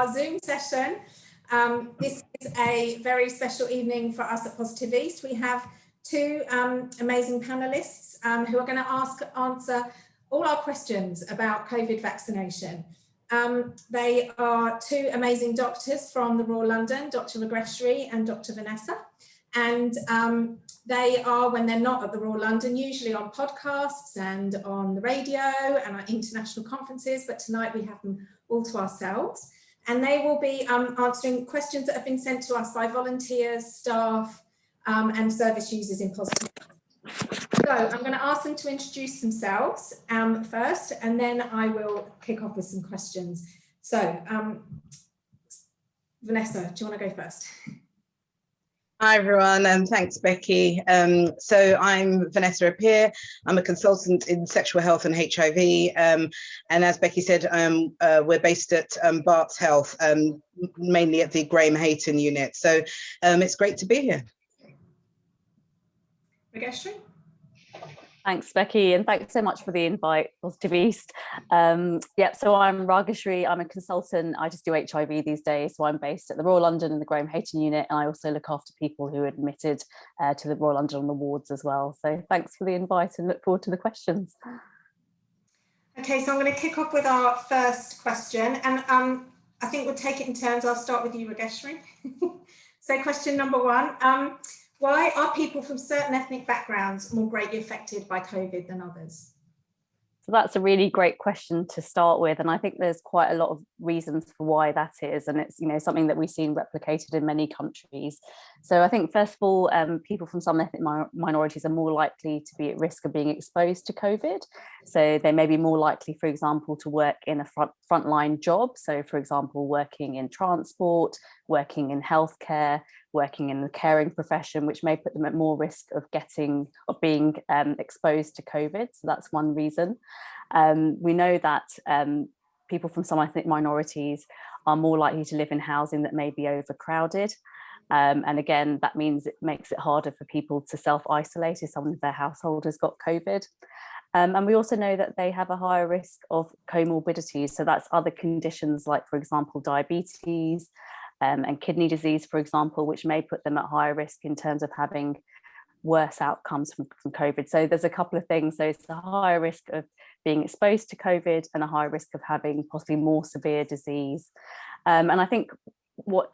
our Zoom session. This is a very special evening for us at Positive East. We have two amazing panelists who are going to answer all our questions about COVID vaccination. They are two amazing doctors from the Royal London, Dr. Rageshri and Dr. Vanessa. And they are, when they're not at the Royal London, usually on podcasts and on the radio and at international conferences, but tonight we have them all to ourselves. And they will be answering questions that have been sent to us by volunteers, staff, and service users in Positive. So I'm going to ask them to introduce themselves first, and then I will kick off with some questions. So Vanessa, do you want to go first? Hi everyone, and thanks Becky. So I'm Vanessa Apea. I'm a consultant in sexual health and HIV, and as Becky said, we're based at Barts Health, mainly at the Graham Hayton unit. So it's great to be here. Rageshri? Thanks, Becky, and thanks so much for the invite, Positive East. Yep, so I'm Rageshri. I'm a consultant. I just do HIV these days. So I'm based at the Royal London and the Graham Hayton unit, and I also look after people who are admitted to the Royal London on the wards as well. So thanks for the invite and look forward to the questions. Okay, so I'm going to kick off with our first question, and I think we'll take it in turns. I'll start with you, Rageshri. So question number one. Why are people from certain ethnic backgrounds more greatly affected by COVID than others? So that's a really great question to start with, and I think there's quite a lot of reasons for why that is, and it's something that we've seen replicated in many countries. So I think first of all, people from some ethnic minorities are more likely to be at risk of being exposed to COVID. So they may be more likely, for example, to work in a frontline job. So for example, working in transport, working in healthcare, working in the caring profession, which may put them at more risk of being exposed to COVID. So that's one reason. We know that people from some ethnic minorities are more likely to live in housing that may be overcrowded. And again, that means it makes it harder for people to self-isolate if someone in their household has got COVID. And we also know that they have a higher risk of comorbidities. So that's other conditions like, for example, diabetes, and kidney disease, for example, which may put them at higher risk in terms of having worse outcomes from COVID. So there's a couple of things. So it's a higher risk of being exposed to COVID and a higher risk of having possibly more severe disease. And I think what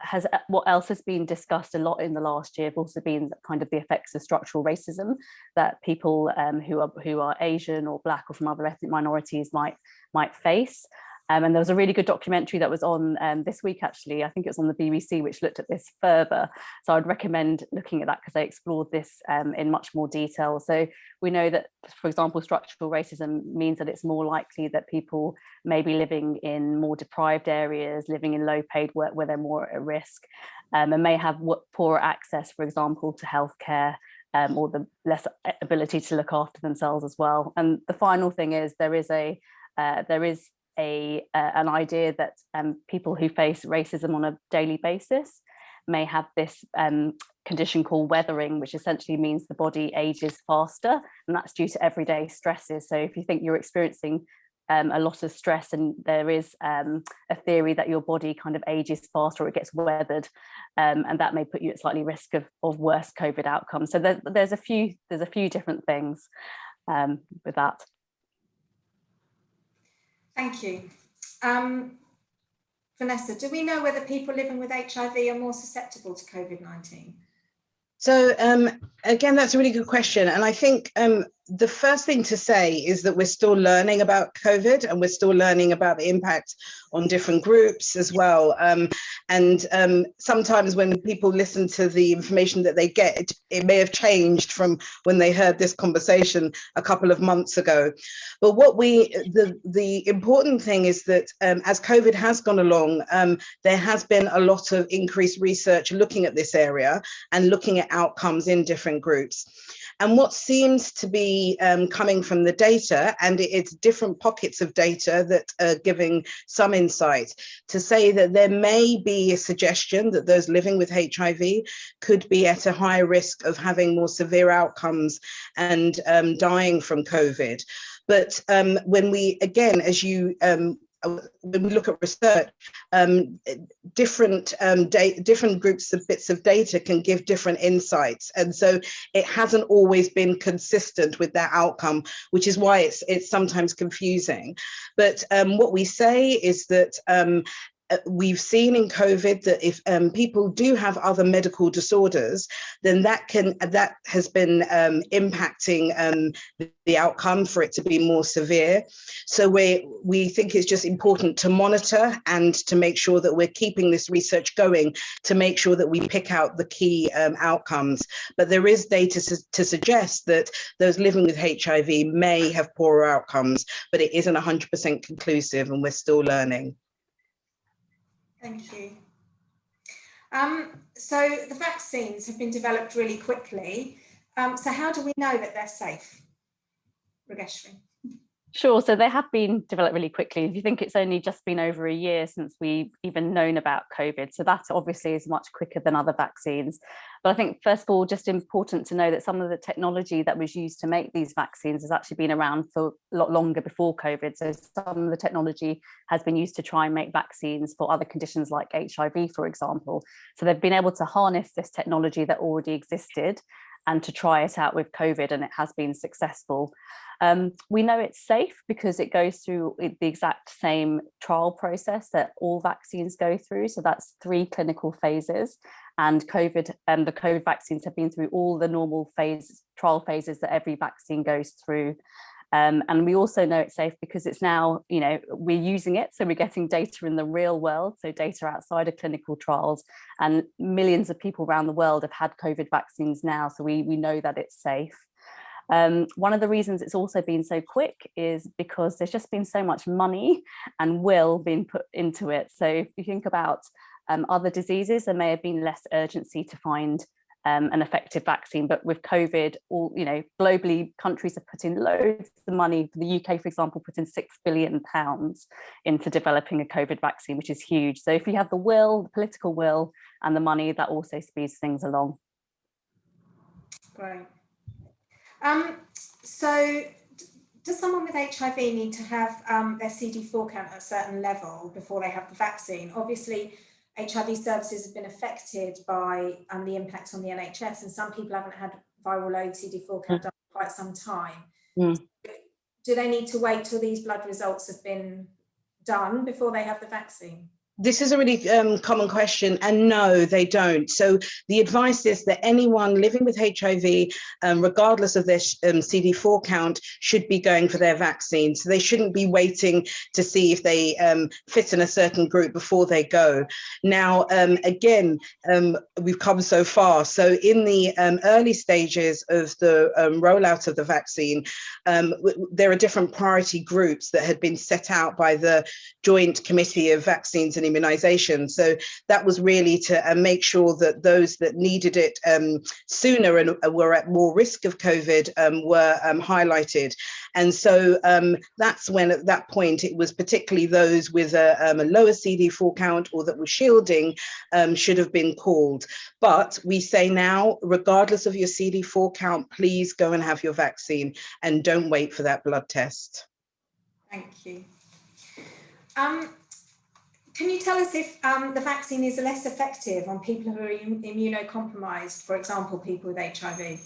else has been discussed a lot in the last year have also been kind of the effects of structural racism that people who are Asian or Black or from other ethnic minorities might face. And there was a really good documentary that was on this week, actually. I think it was on the BBC, which looked at this further. So I'd recommend looking at that because they explored this in much more detail. So we know that, for example, structural racism means that it's more likely that people may be living in more deprived areas, living in low paid work where they're more at risk, and may have poorer access, for example, to healthcare, or the less ability to look after themselves as well. And the final thing is there is an idea that people who face racism on a daily basis may have this condition called weathering, which essentially means the body ages faster, and that's due to everyday stresses. So if you think you're experiencing a lot of stress, and there is a theory that your body kind of ages faster or it gets weathered, and that may put you at slightly risk of worse COVID outcomes. So there's a few different things with that. Thank you. Vanessa, do we know whether people living with HIV are more susceptible to COVID-19? So again, that's a really good question. And I think the first thing to say is that we're still learning about COVID, and we're still learning about the impact on different groups as well. And sometimes when people listen to the information that they get, it may have changed from when they heard this conversation a couple of months ago. But the important thing is that as COVID has gone along, there has been a lot of increased research looking at this area and looking at outcomes in different groups. And what seems to be coming from the data, and it's different pockets of data that are giving some insight, to say that there may be a suggestion that those living with HIV could be at a higher risk of having more severe outcomes and dying from COVID. But when we, again, as you when we look at research, different groups of bits of data can give different insights, and so it hasn't always been consistent with that outcome, which is why it's sometimes confusing. But what we say is that we've seen in COVID that if people do have other medical disorders, then that has been impacting the outcome for it to be more severe. So we think it's just important to monitor and to make sure that we're keeping this research going to make sure that we pick out the key outcomes. But there is data to suggest that those living with HIV may have poorer outcomes, but it isn't 100% conclusive, and we're still learning. Thank you. So the vaccines have been developed really quickly. So how do we know that they're safe? Rageshri. Sure, so they have been developed really quickly. If you think it's only just been over a year since we've even known about COVID, so that obviously is much quicker than other vaccines. But I think, first of all, just important to know that some of the technology that was used to make these vaccines has actually been around for a lot longer before COVID. So some of the technology has been used to try and make vaccines for other conditions like HIV, for example. So they've been able to harness this technology that already existed and to try it out with COVID, and it has been successful. We know it's safe because it goes through the exact same trial process that all vaccines go through. So that's 3 clinical phases, and the COVID vaccines have been through all the normal trial phases that every vaccine goes through. And we also know it's safe because it's now, we're using it. So we're getting data in the real world, so data outside of clinical trials, and millions of people around the world have had COVID vaccines now. So we know that it's safe. One of the reasons it's also been so quick is because there's just been so much money and will being put into it. So if you think about other diseases, there may have been less urgency to find an effective vaccine, but with COVID, globally, countries have put in loads of money. The UK, for example, put in £6 billion into developing a COVID vaccine, which is huge. So if you have the will, the political will, and the money, that also speeds things along. Great. So does someone with HIV need to have their CD4 count at a certain level before they have the vaccine? Obviously, HIV services have been affected by the impact on the NHS, and some people haven't had viral load CD4 count done for quite some time. Do they need to wait till these blood results have been done before they have the vaccine? This is a really common question, and no, they don't. So the advice is that anyone living with HIV, regardless of their CD4 count, should be going for their vaccine. So they shouldn't be waiting to see if they fit in a certain group before they go. Now, again, we've come so far. So in the early stages of the rollout of the vaccine, there are different priority groups that had been set out by the Joint Committee of Vaccines and Immunization. So that was really to make sure that those that needed it sooner and were at more risk of COVID were highlighted. And so that's when, at that point, it was particularly those with a lower CD4 count or that were shielding should have been called. But we say now, regardless of your CD4 count, please go and have your vaccine and don't wait for that blood test. Thank you. Can you tell us if the vaccine is less effective on people who are immunocompromised, for example, people with HIV?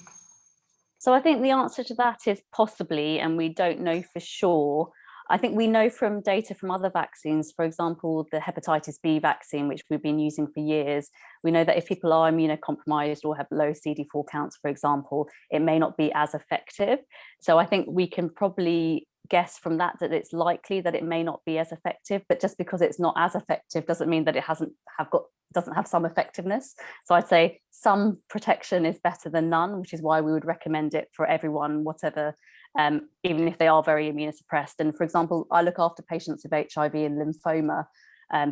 So I think the answer to that is possibly, and we don't know for sure. I think we know from data from other vaccines, for example, the hepatitis B vaccine, which we've been using for years, we know that if people are immunocompromised or have low CD4 counts, for example, it may not be as effective. So I think we can probably guess from that it's likely that it may not be as effective, but just because it's not as effective doesn't mean that it doesn't have some effectiveness. So I'd say some protection is better than none, which is why we would recommend it for everyone, whatever, even if they are very immunosuppressed. And for example, I look after patients with HIV and lymphoma.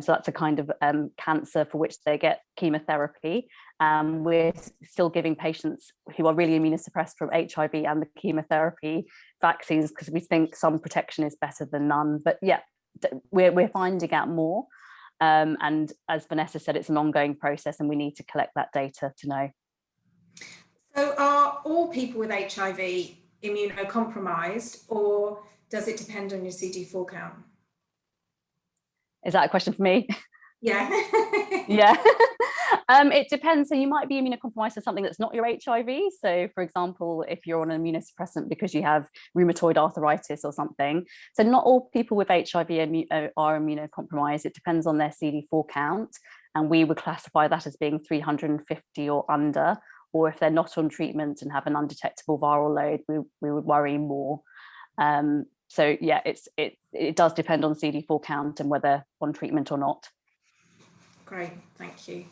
So that's a kind of cancer for which they get chemotherapy. We're still giving patients who are really immunosuppressed from HIV and the chemotherapy vaccines because we think some protection is better than none. But yeah, we're finding out more. And as Vanessa said, it's an ongoing process and we need to collect that data to know. So are all people with HIV immunocompromised, or does it depend on your CD4 count? Is that a question for me? Yeah. Yeah. It depends. So you might be immunocompromised to something that's not your HIV. So for example, if you're on an immunosuppressant because you have rheumatoid arthritis or something. So not all people with HIV are immunocompromised. It depends on their CD4 count. And we would classify that as being 350 or under, or if they're not on treatment and have an undetectable viral load, we would worry more. So yeah, it does depend on CD4 count and whether on treatment or not. Great, thank you.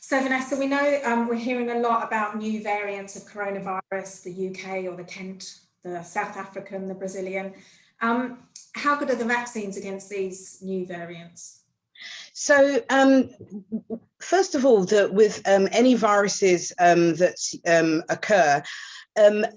So Vanessa, we know we're hearing a lot about new variants of coronavirus, the UK or the Kent, the South African, the Brazilian. How good are the vaccines against these new variants? So first of all, with any viruses that occur,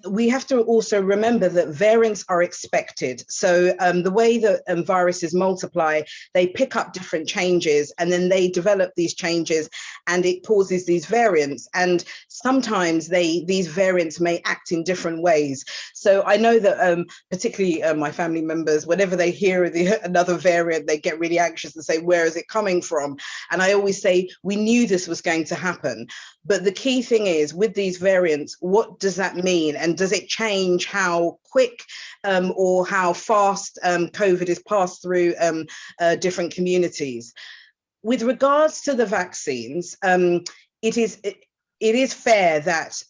we have to also remember that variants are expected. So the way that viruses multiply, they pick up different changes and then they develop these changes and it causes these variants. And sometimes these variants may act in different ways. So I know that particularly my family members, whenever they hear another variant, they get really anxious and say, where is it coming from? And I always say, we knew this was going to happen. But the key thing is with these variants, what does that mean? And does it change how quick or how fast COVID is passed through different communities? With regards to the vaccines, it is fair that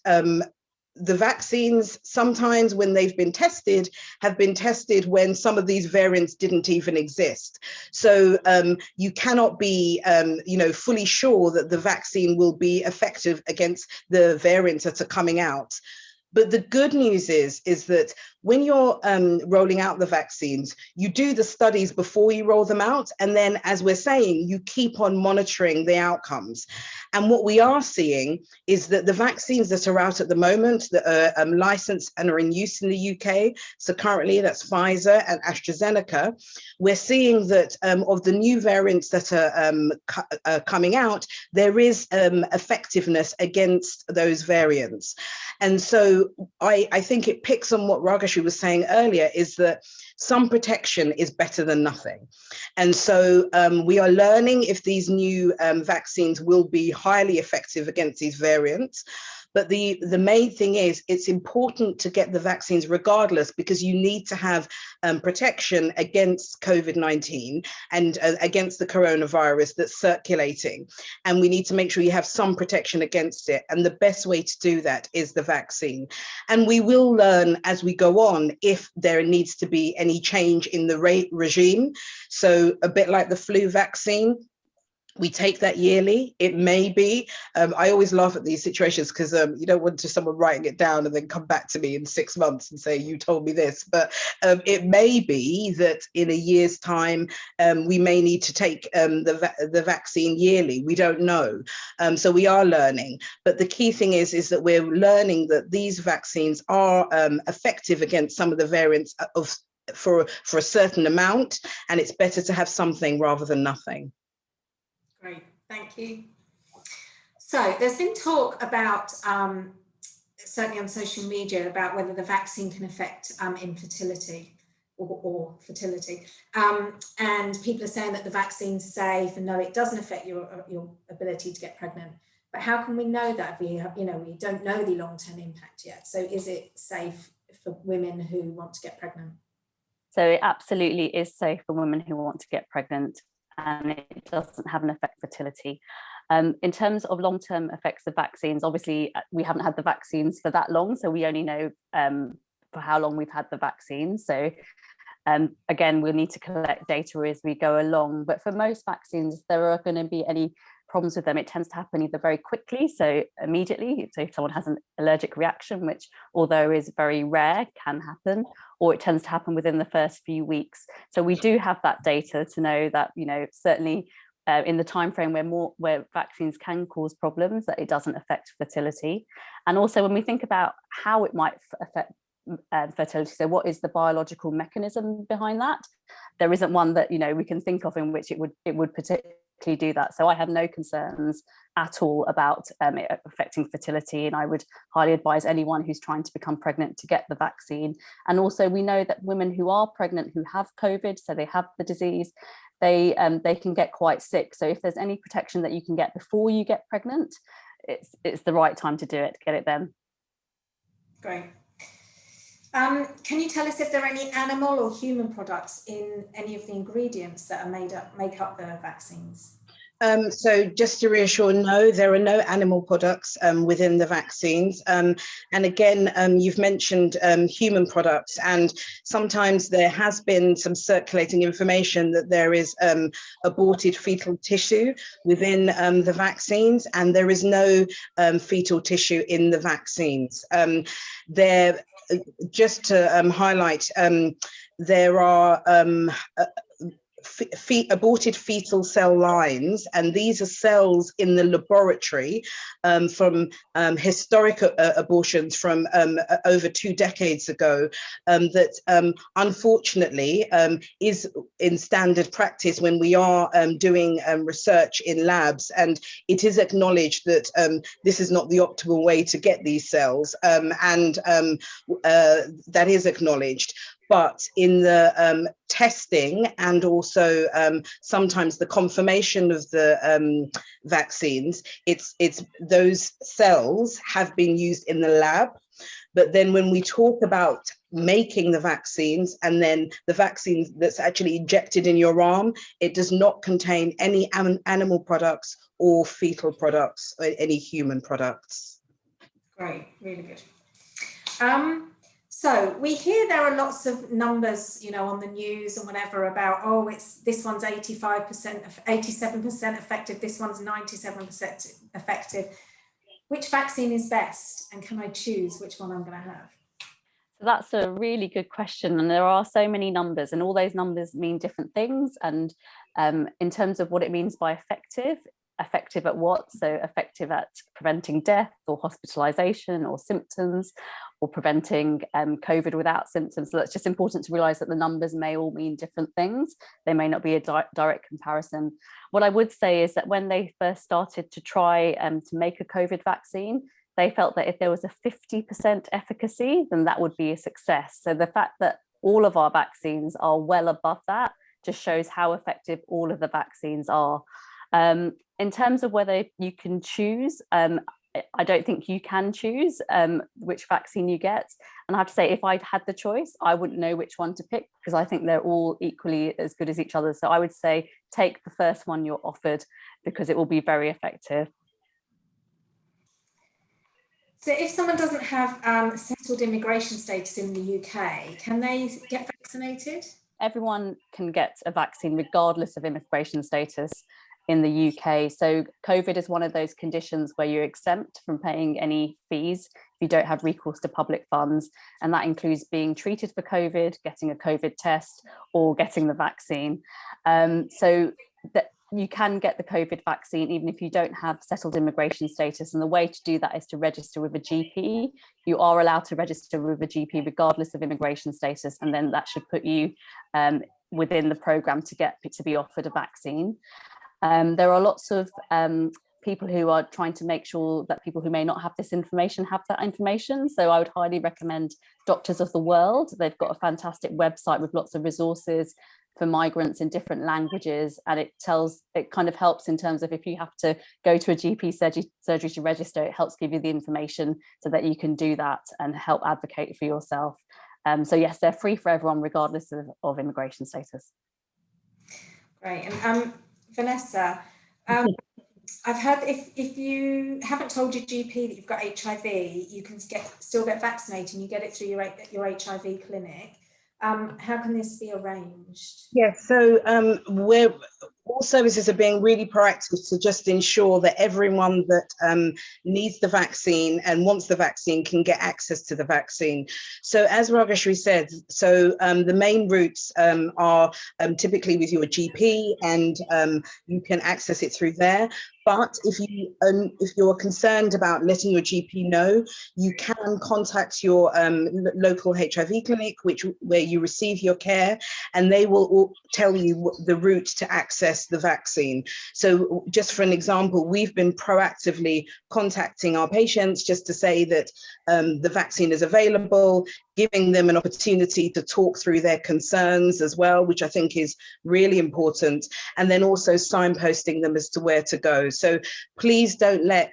the vaccines, sometimes when they've been tested, have been tested when some of these variants didn't even exist. So you cannot be, fully sure that the vaccine will be effective against the variants that are coming out. But the good news is that when you're rolling out the vaccines, you do the studies before you roll them out. And then, as we're saying, you keep on monitoring the outcomes. And what we are seeing is that the vaccines that are out at the moment that are licensed and are in use in the UK, so currently that's Pfizer and AstraZeneca, we're seeing that of the new variants that are coming out, there is effectiveness against those variants. And so I think it picks on what Rageshri was saying earlier, is that some protection is better than nothing. And so we are learning if these new vaccines will be highly effective against these variants. But the main thing is it's important to get the vaccines regardless, because you need to have protection against COVID-19 and against the coronavirus that's circulating. And we need to make sure you have some protection against it. And the best way to do that is the vaccine. And we will learn as we go on if there needs to be any change in the regime. So a bit like the flu vaccine, we take that yearly. It may be, I always laugh at these situations because you don't want someone writing it down and then come back to me in 6 months and say, you told me this. But it may be that in a year's time, we may need to take the vaccine yearly. We don't know. So we are learning. But the key thing is that we're learning that these vaccines are effective against some of the variants for a certain amount. And it's better to have something rather than nothing. Great, thank you. So there's been talk about, certainly on social media, about whether the vaccine can affect infertility or fertility. And people are saying that the vaccine's safe, and no, it doesn't affect your ability to get pregnant. But how can we know that? We don't know the long-term impact yet. So is it safe for women who want to get pregnant? So it absolutely is safe for women who want to get pregnant, and it doesn't have an effect on fertility. In terms of long-term effects of vaccines, obviously we haven't had the vaccines for that long, so we only know for how long we've had the vaccines. So again, we'll need to collect data as we go along. But for most vaccines, if there are going to be any problems with them, it tends to happen either very quickly, so immediately, so if someone has an allergic reaction, which although is very rare, can happen, or it tends to happen within the first few weeks. So we do have that data to know that, certainly in the time frame where vaccines can cause problems, that it doesn't affect fertility. And also when we think about how it might affect fertility, so what is the biological mechanism behind that, there isn't one that we can think of in which it would particularly do that. So I have no concerns at all about it affecting fertility, and I would highly advise anyone who's trying to become pregnant to get the vaccine. And also we know that women who are pregnant who have COVID, so they have the disease, they can get quite sick. So if there's any protection that you can get before you get pregnant, it's the right time to do it, get it then. Great. Can you tell us if there are any animal or human products in any of the ingredients that are make up the vaccines? So just to reassure, no, there are no animal products within the vaccines. And again, you've mentioned human products, and sometimes there has been some circulating information that there is aborted fetal tissue within the vaccines, and there is no fetal tissue in the vaccines. Just to highlight, there are aborted fetal cell lines, and these are cells in the laboratory from historic abortions from over 2 decades ago, that unfortunately is in standard practice when we are doing research in labs, and it is acknowledged that this is not the optimal way to get these cells, and that is acknowledged. But in the testing and also sometimes the confirmation of the vaccines, it's those cells have been used in the lab. But then when we talk about making the vaccines and then the vaccine that's actually injected in your arm, it does not contain any animal products or fetal products or any human products. Great, really good. So we hear there are lots of numbers, you know, on the news and whatever about, oh, it's this one's 85%, 87% effective, this one's 97% effective. Which vaccine is best, and can I choose which one I'm going to have? So that's a really good question, and there are so many numbers, and all those numbers mean different things. And in terms of what it means by effective at what? So effective at preventing death or hospitalisation or symptoms, or preventing COVID without symptoms. So that's just important to realise that the numbers may all mean different things. They may not be a direct comparison. What I would say is that when they first started to try to make a COVID vaccine, they felt that if there was a 50% efficacy, then that would be a success. So the fact that all of our vaccines are well above that just shows how effective all of the vaccines are. In terms of whether you can choose, I don't think you can choose which vaccine you get. And I have to say, if I'd had the choice, I wouldn't know which one to pick, because I think they're all equally as good as each other. So I would say take the first one you're offered, because it will be very effective. So if someone doesn't have settled immigration status in the UK, can they get vaccinated? Everyone can get a vaccine regardless of immigration status in the UK. So COVID is one of those conditions where you're exempt from paying any fees if you don't have recourse to public funds. And that includes being treated for COVID, getting a COVID test, or getting the vaccine. So that you can get the COVID vaccine even if you don't have settled immigration status. And the way to do that is to register with a GP. You are allowed to register with a GP regardless of immigration status, and then that should put you within the programme to be offered a vaccine. There are lots of people who are trying to make sure that people who may not have this information have that information. So I would highly recommend Doctors of the World. They've got a fantastic website with lots of resources for migrants in different languages, and it kind of helps in terms of if you have to go to a GP surgery to register, it helps give you the information so that you can do that and help advocate for yourself. So yes, they're free for everyone regardless of immigration status. Great. And Vanessa, I've heard if you haven't told your GP that you've got HIV, you can still get vaccinated, and you get it through your HIV clinic. How can this be arranged? Yes, so all services are being really proactive to just ensure that everyone that needs the vaccine and wants the vaccine can get access to the vaccine. So as Rageshri said, so the main routes are typically with your GP, and you can access it through there. But if you're concerned about letting your GP know, you can contact your local HIV clinic, where you receive your care, and they will all tell you the route to access the vaccine. So just for an example, we've been proactively contacting our patients just to say that the vaccine is available. giving them an opportunity to talk through their concerns as well, which I think is really important, and then also signposting them as to where to go. So please don't let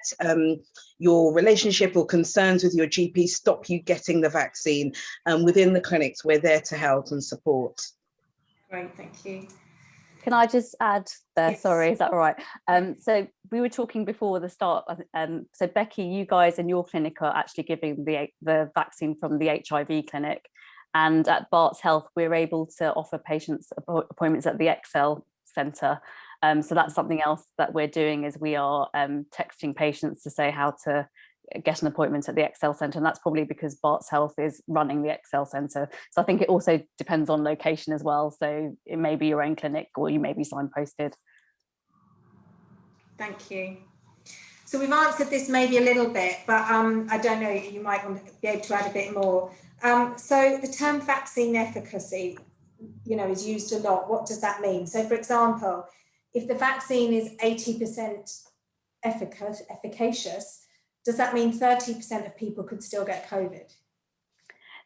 your relationship or concerns with your GP stop you getting the vaccine. Within the clinics, we're there to help and support. Great, thank you. Can I just add there? Yes. Sorry, is that all right? So we were talking before the start. So Becki, you guys in your clinic are actually giving the vaccine from the HIV clinic, and at Barts Health we're able to offer patients appointments at the Excel Centre. So that's something else that we're doing, is we are texting patients to say how to get an appointment at the Excel Centre, and that's probably because Barts Health is running the Excel Centre. So I think it also depends on location as well. So it may be your own clinic, or you may be signposted. Thank you. So we've answered this maybe a little bit, but I don't know, you might want to be able to add a bit more. So the term vaccine efficacy, is used a lot. What does that mean? So for example, if the vaccine is 80% efficacious, does that mean 30% of people could still get COVID?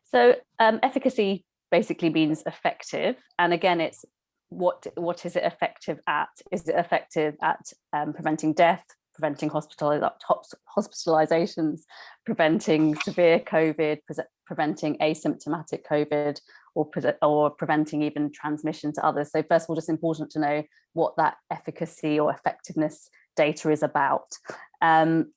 So efficacy basically means effective. And again, it's what is it effective at? Is it effective at preventing death, preventing hospitalizations, preventing severe COVID, preventing asymptomatic COVID, or preventing even transmission to others? So first of all, just important to know what that efficacy or effectiveness data is about. And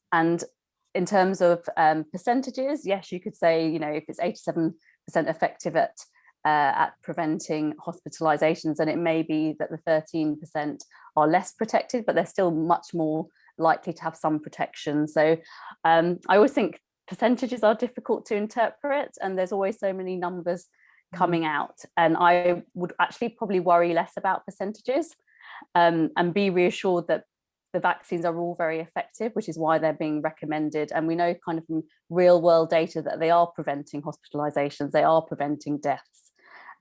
in terms of percentages, yes, you could say, if it's 87% effective at preventing hospitalizations, then it may be that the 13% are less protected, but they're still much more likely to have some protection. So I always think percentages are difficult to interpret, and there's always so many numbers coming out. And I would actually probably worry less about percentages and be reassured that the vaccines are all very effective, which is why they're being recommended. And we know kind of from real world data that they are preventing hospitalizations, they are preventing deaths.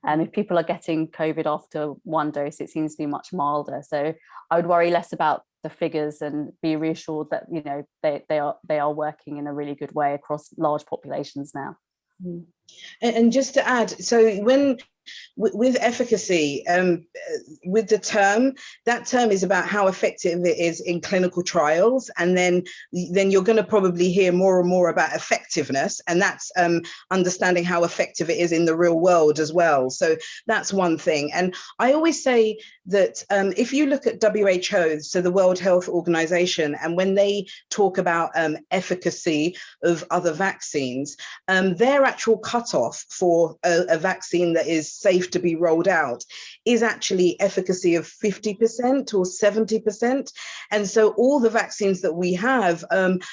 And if people are getting COVID after one dose, it seems to be much milder. So I would worry less about the figures and be reassured that, they are working in a really good way across large populations now. And just to add, so with efficacy, with the term, that term is about how effective it is in clinical trials, and then you're going to probably hear more and more about effectiveness, and that's understanding how effective it is in the real world as well. So that's one thing. And I always say that if you look at WHO, so the World Health Organization, and when they talk about efficacy of other vaccines, their actual cutoff for a vaccine that is safe to be rolled out is actually efficacy of 50% or 70%. And so all the vaccines that we have, most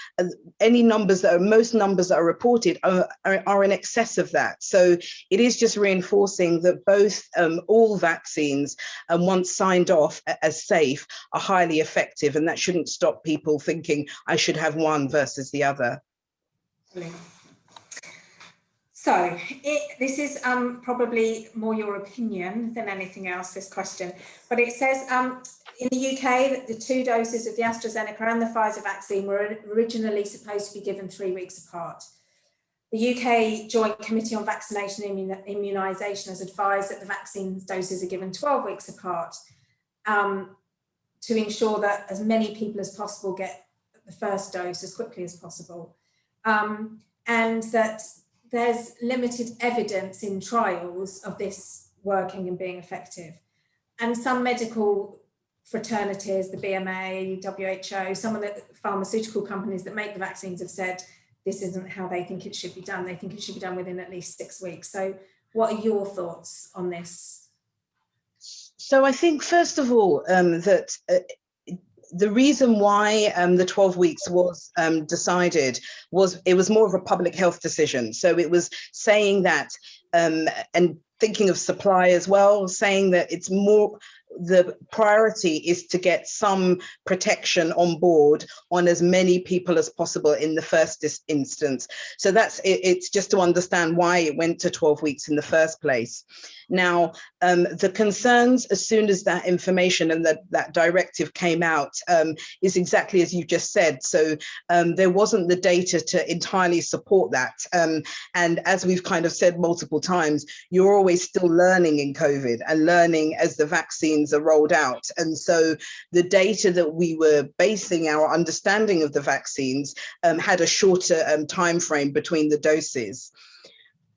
numbers that are reported are in excess of that. So it is just reinforcing that both all vaccines, once signed off as safe, are highly effective, and that shouldn't stop people thinking I should have one versus the other. Brilliant. So this is probably more your opinion than anything else, this question, but it says in the UK that the 2 doses of the AstraZeneca and the Pfizer vaccine were originally supposed to be given 3 weeks apart. The UK Joint Committee on Vaccination and Immunization has advised that the vaccine doses are given 12 weeks apart to ensure that as many people as possible get the first dose as quickly as possible, and that there's limited evidence in trials of this working and being effective. And some medical fraternities, the BMA, WHO, some of the pharmaceutical companies that make the vaccines have said this isn't how they think it should be done. They think it should be done within at least 6 weeks. So what are your thoughts on this? So I think, first of all, that the reason why the 12 weeks was decided was it was more of a public health decision. So it was saying that, and thinking of supply as well, saying that it's more the priority is to get some protection on board on as many people as possible in the first instance. So it's just to understand why it went to 12 weeks in the first place. Now, the concerns as soon as that information and that directive came out is exactly as you just said. So there wasn't the data to entirely support that. And as we've kind of said multiple times, you're always still learning in COVID and learning as the vaccines are rolled out. And so the data that we were basing our understanding of the vaccines had a shorter time frame between the doses.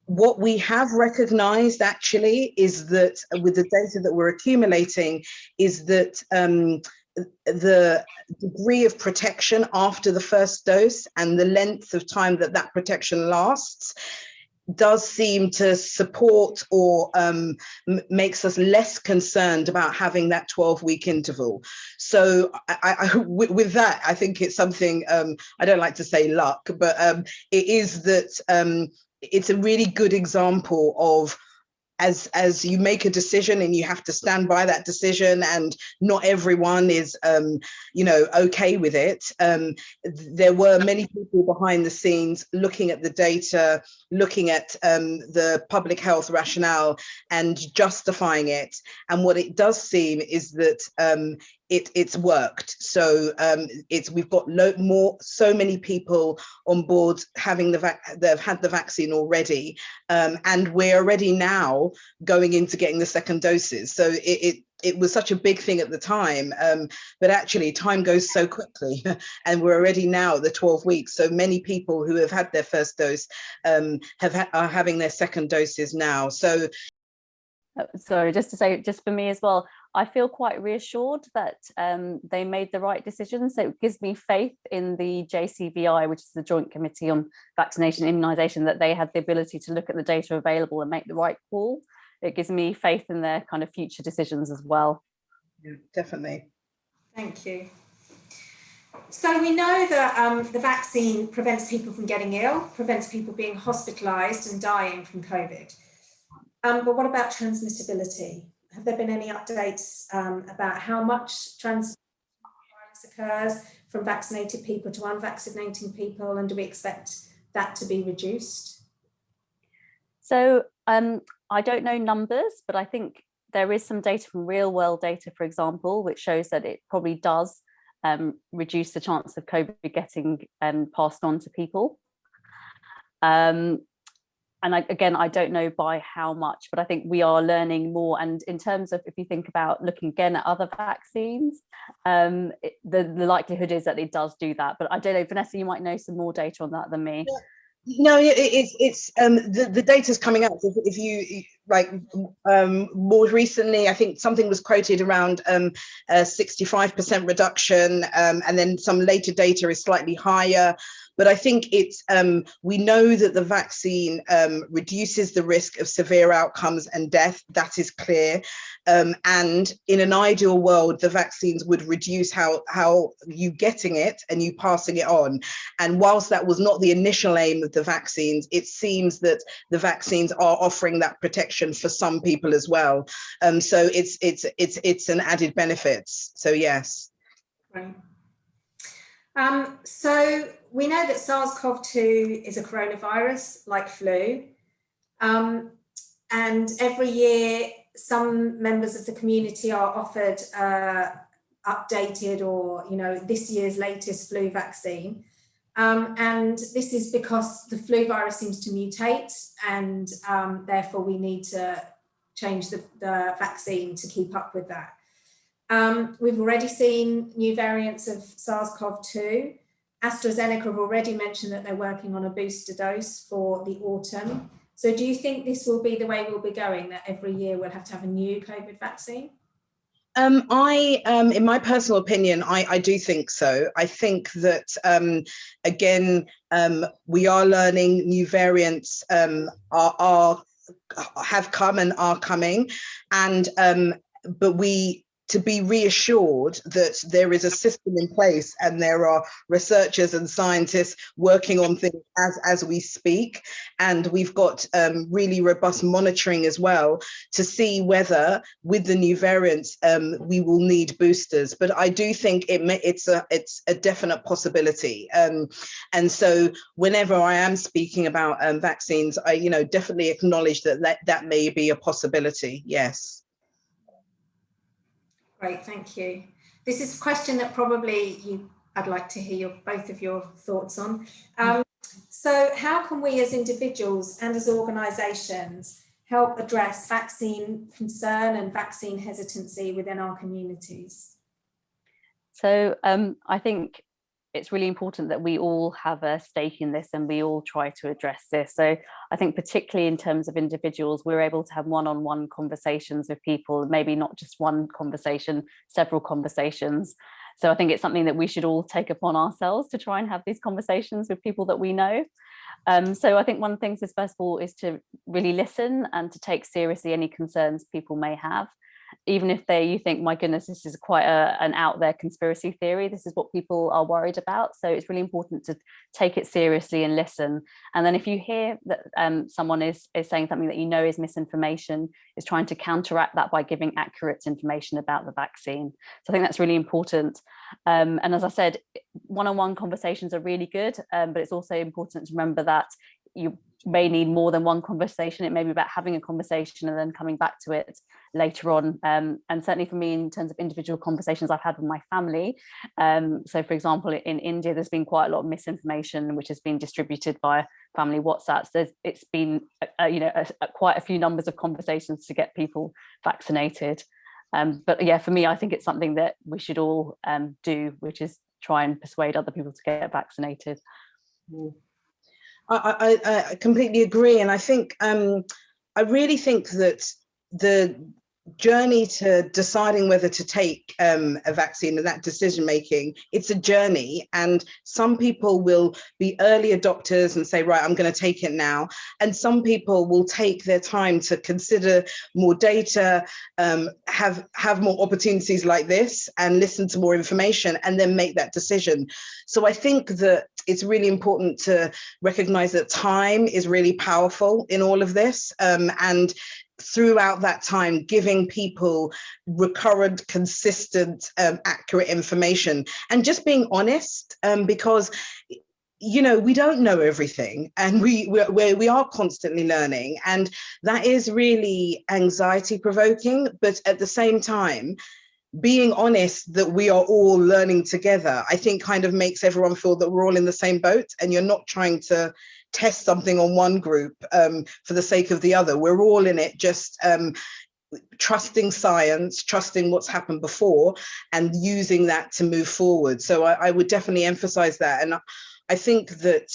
What we have recognized actually is that with the data that we're accumulating is that the degree of protection after the first dose and the length of time that that protection lasts does seem to support or makes us less concerned about having that 12-week interval. So with that, I think it's something, I don't like to say luck, but it is that it's a really good example of as you make a decision and you have to stand by that decision, and not everyone is okay with it. There were many people behind the scenes looking at the data, looking at the public health rationale and justifying it. And what it does seem is that it's worked. So we've got so many people on board having they've had the vaccine already, and we're already now going into getting the second doses. So it was such a big thing at the time, but actually time goes so quickly, and we're already now at the 12 weeks. So many people who have had their first dose are having their second doses now. So. Sorry, just to say, just for me as well, I feel quite reassured that they made the right decision. So it gives me faith in the JCVI, which is the Joint Committee on Vaccination and Immunization, that they had the ability to look at the data available and make the right call. It gives me faith in their kind of future decisions as well. Yeah, definitely. Thank you. So we know that the vaccine prevents people from getting ill, prevents people being hospitalised and dying from COVID. But what about transmissibility? Have there been any updates about how much transmission occurs from vaccinated people to unvaccinated people, and do we expect that to be reduced? So I don't know numbers, but I think there is some data from real world data, for example, which shows that it probably does reduce the chance of COVID getting passed on to people. And I don't know by how much, but I think we are learning more. And in terms of, if you think about looking again at other vaccines, the likelihood is that it does do that. But I don't know, Vanessa, you might know some more data on that than me. No, it's the data's coming out. If you more recently, I think something was quoted around 65% reduction, and then some later data is slightly higher. But I think it's we know that the vaccine reduces the risk of severe outcomes and death. That is clear. And in an ideal world, the vaccines would reduce how you getting it and you passing it on. And whilst that was not the initial aim of the vaccines, it seems that the vaccines are offering that protection for some people as well. So it's an added benefit. So yes. Right. So we know that SARS-CoV-2 is a coronavirus like flu, and every year some members of the community are offered updated or this year's latest flu vaccine, and this is because the flu virus seems to mutate, and therefore we need to change the vaccine to keep up with that. We've already seen new variants of SARS-CoV-2. AstraZeneca have already mentioned that they're working on a booster dose for the autumn. So do you think this will be the way we'll be going, that every year we'll have to have a new COVID vaccine? In my personal opinion, I do think so. I think that, again, we are learning new variants have come and are coming. And but to be reassured that there is a system in place and there are researchers and scientists working on things as we speak. And we've got really robust monitoring as well to see whether with the new variants, we will need boosters. But I do think it's a definite possibility. And so whenever I am speaking about vaccines, I definitely acknowledge that may be a possibility. Yes. Great, thank you. This is a question that probably I'd like to hear both of your thoughts on. So how can we as individuals and as organisations help address vaccine concern and vaccine hesitancy within our communities? So I think it's really important that we all have a stake in this and we all try to address this. So I think particularly in terms of individuals, we're able to have one-on-one conversations with people, maybe not just one conversation, several conversations. So I think it's something that we should all take upon ourselves to try and have these conversations with people that we know. So I think one of the things is, first of all, is to really listen and to take seriously any concerns people may have. Even if you think, my goodness, this is quite an out there conspiracy theory, this is what people are worried about. So it's really important to take it seriously and listen. And then if you hear that someone is saying something that is misinformation, is trying to counteract that by giving accurate information about the vaccine. So I think that's really important. And as I said, one-on-one conversations are really good, but it's also important to remember that you may need more than one conversation. It may be about having a conversation and then coming back to it later on. And certainly for me, in terms of individual conversations I've had with my family. So for example, in India, there's been quite a lot of misinformation, which has been distributed via family WhatsApps. It's been, quite a few numbers of conversations to get people vaccinated. But yeah, for me, I think it's something that we should all do, which is try and persuade other people to get vaccinated. I completely agree. And I think, I really think that the journey to deciding whether to take a vaccine and that decision making, it's a journey, and some people will be early adopters and say, right, I'm going to take it now, and some people will take their time to consider more data, have more opportunities like this and listen to more information and then make that decision. So I think that it's really important to recognize that time is really powerful in all of this, and throughout that time, giving people recurrent, consistent, accurate information, and just being honest, because we don't know everything, and we are constantly learning, and that is really anxiety provoking. But at the same time, being honest that we are all learning together, I think kind of makes everyone feel that we're all in the same boat, and you're not trying to test something on one group for the sake of the other. We're all in it, just trusting science, trusting what's happened before, and using that to move forward. So I would definitely emphasize that. And I think that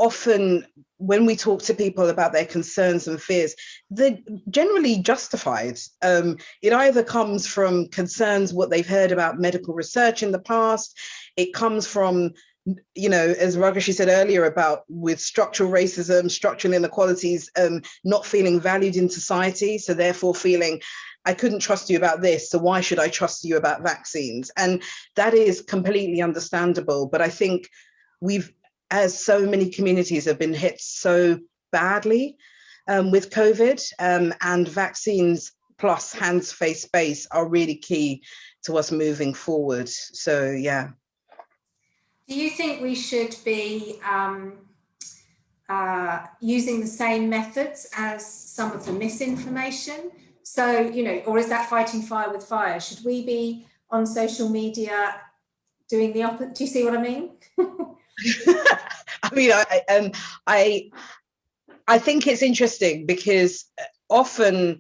often when we talk to people about their concerns and fears, they're generally justified. It either comes from concerns, what they've heard about medical research in the past. It comes from, as Rageshri said earlier, about with structural racism, structural inequalities, not feeling valued in society. So therefore feeling, I couldn't trust you about this, so why should I trust you about vaccines? And that is completely understandable. But I think as so many communities have been hit so badly with COVID, and vaccines plus hands, face, space are really key to us moving forward. So, yeah. Do you think we should be using the same methods as some of the misinformation? So, or is that fighting fire with fire? Should we be on social media doing the opposite? Do you see what I mean? I mean, I think it's interesting because often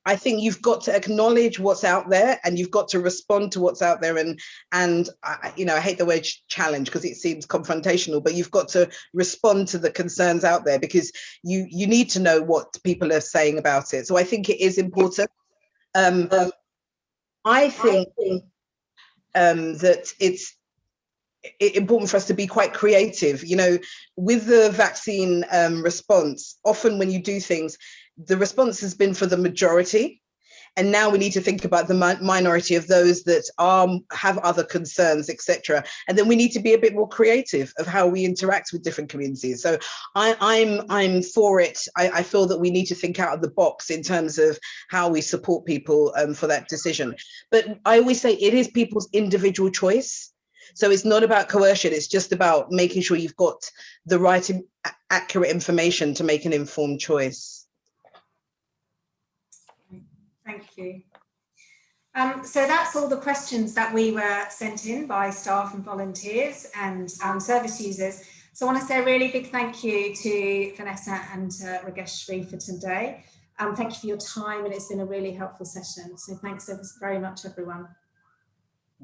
I think you've got to acknowledge what's out there, and you've got to respond to what's out there. And I hate the word challenge because it seems confrontational, but you've got to respond to the concerns out there because you need to know what people are saying about it. So I think it is important. I think that it's important for us to be quite creative, with the vaccine response. Often when you do things, the response has been for the majority, And now we need to think about the minority of those that have other concerns, etc. And then we need to be a bit more creative of how we interact with different communities. So I'm for it. I feel that we need to think out of the box in terms of how we support people for that decision. But I always say it is people's individual choice. So it's not about coercion, it's just about making sure you've got the right, accurate information to make an informed choice. Thank you. So that's all the questions that we were sent in by staff and volunteers and service users. So I want to say a really big thank you to Vanessa and Rageshri for today. Thank you for your time, and it's been a really helpful session. So thanks very much, everyone.